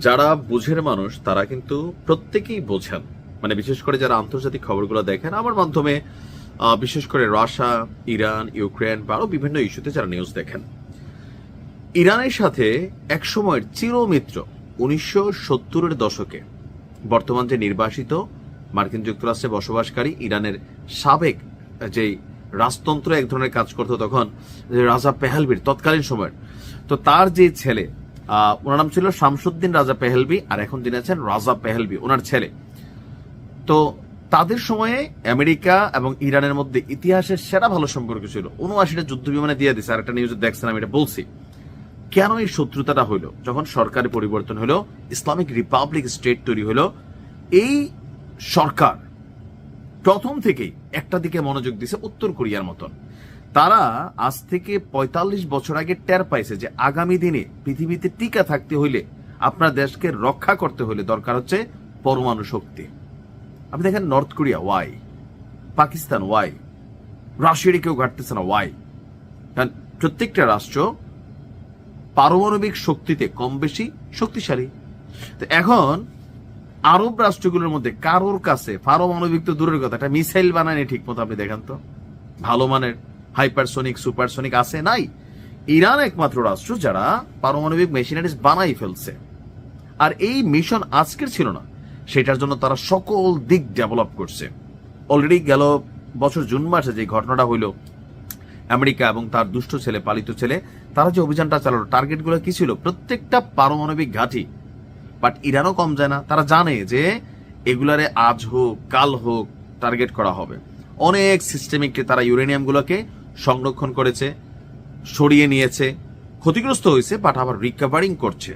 যারা বুঝের মানুষ তারা কিন্তু প্রত্যেকেই বোঝেন, মানে বিশেষ করে যারা আন্তর্জাতিক খবরগুলো দেখেন আমার মাধ্যমে, বিশেষ করে রাশিয়া, ইরান, ইউক্রেন বা আরো বিভিন্ন ইস্যুতে যারা নিউজ দেখেন, ইরানের সাথে এক সময়ের চিরমিত্র 1970-এর দশকে বর্তমান যে নির্বাসিত মার্কিন যুক্তরাষ্ট্রে বসবাসকারী ইরানের সাবেক যে রাজতন্ত্র এক ধরনের কাজ করতো তখন, রাজা পেহলভির তৎকালীন সময়ের, তো তার যে ছেলে, ওনার নাম ছিল শামসুদ্দিন রাজা পেহলভি, আর এখন যিনি আছেন রাজা পেহলভি, ওনার ছেলে। তো তাদের সময়ে আমেরিকা এবং ইরানের মধ্যে ইতিহাসের সেরা ভালো সম্পর্ক ছিল। 79টা যুদ্ধ বিমানে দিয়ে দিচ্ছে, আর একটা নিউজে দেখছেন আমি এটা বলছি। কেন এই শত্রুতাটা হইল? যখন সরকারের পরিবর্তন হলো, ইসলামিক রিপাবলিক স্টেট তৈরি হলো, এই সরকার প্রথম থেকেই একটা দিকে মনোযোগ দিছে, উত্তর কোরিয়ার মতন। তারা আজ থেকে 45 বছর আগে টের পাইছে যে আগামী দিনে পৃথিবীতে টিকে থাকতে হইলে, আপনার দেশকে রক্ষা করতে হইলে দরকার হচ্ছে পরমাণু শক্তি। আপনি দেখেন নর্থ কোরিয়া ওয়াই, পাকিস্তান ওয়াই, রাশিয়ার কেউ ঘাটতেছে না ওয়াই? কারণ প্রত্যেকটা রাষ্ট্র পারমাণবিক শক্তিতে কম বেশি শক্তিশালী। তো এখন আরব রাষ্ট্রগুলোর মধ্যে কারোর কাছে পারমাণবিক তো দূরের কথা, একটা মিসাইল বানায়নি ঠিক মতো, আপনি দেখেন তো ভালো মানের হাইপারসোনিক সুপারসোনিক আছে নাই। ইরান একমাত্র রাষ্ট্র যারা পারমাণবিক মেশিনারিজ বানাই ফেলছে। আর এই মিশন আজকের ছিল না, সেটার জন্য তারা সকল দিক ডেভেলপ করছে। অলরেডি গেল বছর জুন মাসে যে ঘটনাটা হইল, আমেরিকা এবং তার দুষ্ট ছেলে, পালিত ছেলে, তারা যে অভিযানটা চালালো, টার্গেটগুলো কি ছিল? প্রত্যেকটা পারমাণবিক ঘাঁটি। বাট ইরানও কম যায় না, তারা জানে যে এগুলারে আজ হোক কাল হোক টার্গেট করা হবে। অনেক সিস্টেমিকলি তারা ইউরেনিয়ামগুলোকে সংরক্ষণ করেছে, সরিয়ে নিয়েছে, ক্ষতিগ্রস্ত হয়েছে, বাট আবার রিকভারিং করছে।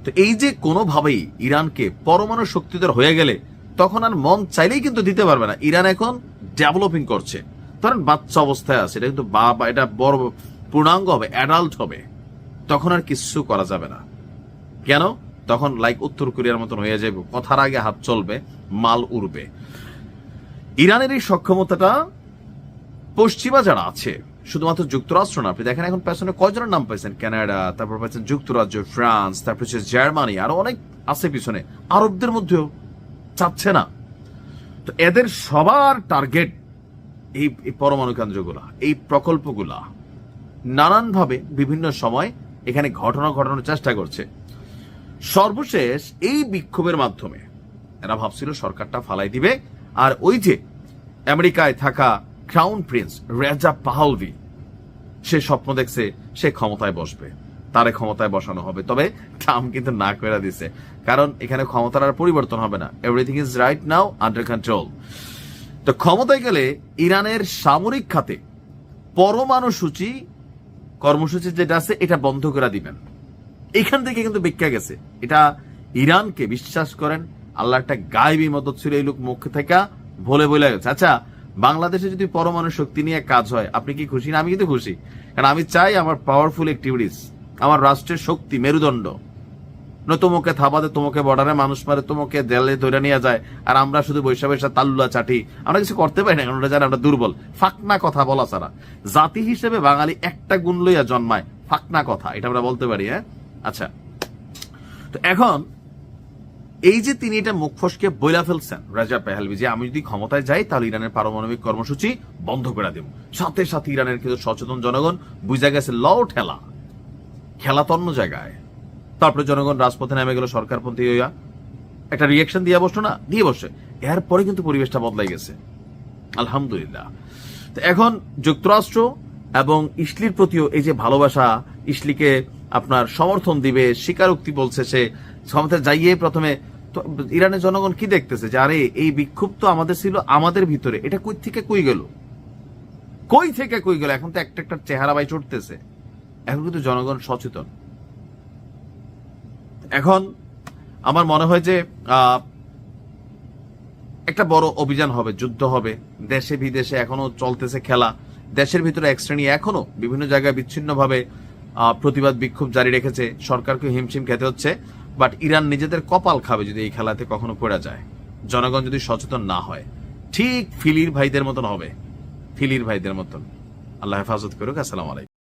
তো এই যে কোনোভাবেই ইরানকে পরমাণু শক্তিধর হয়ে গেলে তখন আর মন চাইলেই কিন্তু দিতে পারবে না। ইরান এখন ডেভেলপিং করছে, ধরেন বাচ্চা অবস্থায় আছে, এটা কিন্তু এটা বড় পূর্ণাঙ্গ হবে, অ্যাডাল্ট হবে, তখন আর কিছু করা যাবে না। কেন? তখন লাইক উত্তর কোরিয়ার মতন হয়ে যাবে, কথার আগে হাত চলবে, মাল উড়বে। ইরানের এই সক্ষমতাটা পশ্চিমা যারা আছে, শুধুমাত্র যুক্তরাষ্ট্র না, আপনি দেখেন এখন পেছনে কয়জনের নাম পাইছেন, কানাডা, তারপর পাইছেন যুক্তরাজ্য, ফ্রান্স, তারপর হচ্ছে জার্মানি, আরো অনেক আছে পিছনে, আরবদের মধ্যেও চাচ্ছে না। তো এদের সবার টার্গেট এই পরমাণু কেন্দ্রগুলা, এই প্রকল্পগুলা নানানভাবে বিভিন্ন সময় এখানে ঘটানোর চেষ্টা করছে। সর্বশেষ এই বিক্ষোভের মাধ্যমে এরা ভাবছিল সরকারটা ফালাই দিবে, আর ওই যে আমেরিকায় থাকা ক্রাউন প্রিন্স রেজা পাহলভি, সে স্বপ্ন দেখছে সে ক্ষমতায় বসবে, তারে ক্ষমতায় বসানো হবে। তবে ট্রাম্প কিন্তু না করে দিছে, কারণ এখানে ক্ষমতার আর পরিবর্তন হবে না, everything is right now under control. তো ক্ষমতায় গেলে ইরানের সামরিক খাতে পরমাণু কর্মসূচি যেটা আছে এটা বন্ধ করে দিবেন। এখান থেকে কিন্তু ব্যাখ্যা গেছে, এটা ইরানকে বিশ্বাস করেন আল্লাহ একটা গায়েবী মদত ছিল, এই লোক মুখ থেকে বলে গেছে। আচ্ছা, বাংলাদেশে যদি পরমাণু শক্তি নিয়ে কাজ হয় আপনি কি খুশি না? আমি কিন্তু খুশি, কারণ আমি চাই আমার পাওয়ারফুল অ্যাক্টিভিটিস, আমার রাষ্ট্রের শক্তি মেরুদণ্ড, তোমাকে থাবাতে, তোমাকে বর্ডারে মানুষ মারে, তোমাকে জেলে ধরে নিয়ে যায়, আর আমরা শুধু বৈশা তাল্লুয়া চাটি, আমরা কিছু করতে পারি না, কারণ ওটা জানি আমরা দুর্বল। ফাকনা কথা বলা ছাড়া জাতি হিসেবে বাঙালি একটা গুণ লইয়া জন্মায়, ফাকনা কথা, এটা আমরা বলতে পারি। হ্যাঁ, আচ্ছা, তো এখন এই যে তিনি এটা মুখ ফসকে বইলা ফেলছেন রাজা পেহলভি, যে আমি যদি ক্ষমতায় যাই তাহলে ইরানের পারমাণবিক কর্মসূচি বন্ধ করে দেব। সাথে সাথে ইরানের কিন্তু সচেতন জনগণ বুঝা গেছে খেলা তো অন্য জায়গায়। তারপরে জনগণ রাজপথে নেমে গেল, সরকারপন্থী হইয়া একটা রিয়েকশন দিয়ে বসে, এরপরে কিন্তু পরিবেশটা বদলাই গেছে, আলহামদুলিল্লাহ। তো এখন যুক্তরাষ্ট্র এবং ইসলির প্রতিও এই যে ভালোবাসা, ইসলিকে আপনার সমর্থন দিবে, স্বীকারোক্তি বলছে সে ক্ষমতা যাইয়ে প্রথমে। তো ইরানের জনগণ কি দেখতেছে যে আরে এই বিক্ষোভ তো আমাদের ছিল, আমাদের ভিতরে, এটা কই থেকে কই গেল, এখন তো একটা চেহারা বাই চড়তেছে। এখন কিন্তু জনগণ সচেতন। এখন আমার মনে হয় যে একটা বড় অভিযান হবে, যুদ্ধ হবে, দেশে বিদেশে এখনো চলতেছে খেলা, দেশের ভিতরে এক শ্রেণী এখনো বিভিন্ন জায়গায় বিচ্ছিন্নভাবে প্রতিবাদ বিক্ষোভ জারি রেখেছে, সরকারকে হিমশিম খেতে হচ্ছে। বাট ইরান নিজেদের কপাল খাবে যদি এই খেলাতে কখনো পড়ে যায়, জনগণ যদি সচেতন না হয়। ঠিক ফিলির ভাইদের মতন হবে, আল্লাহ হেফাজত করুক। আসসালামু আলাইকুম।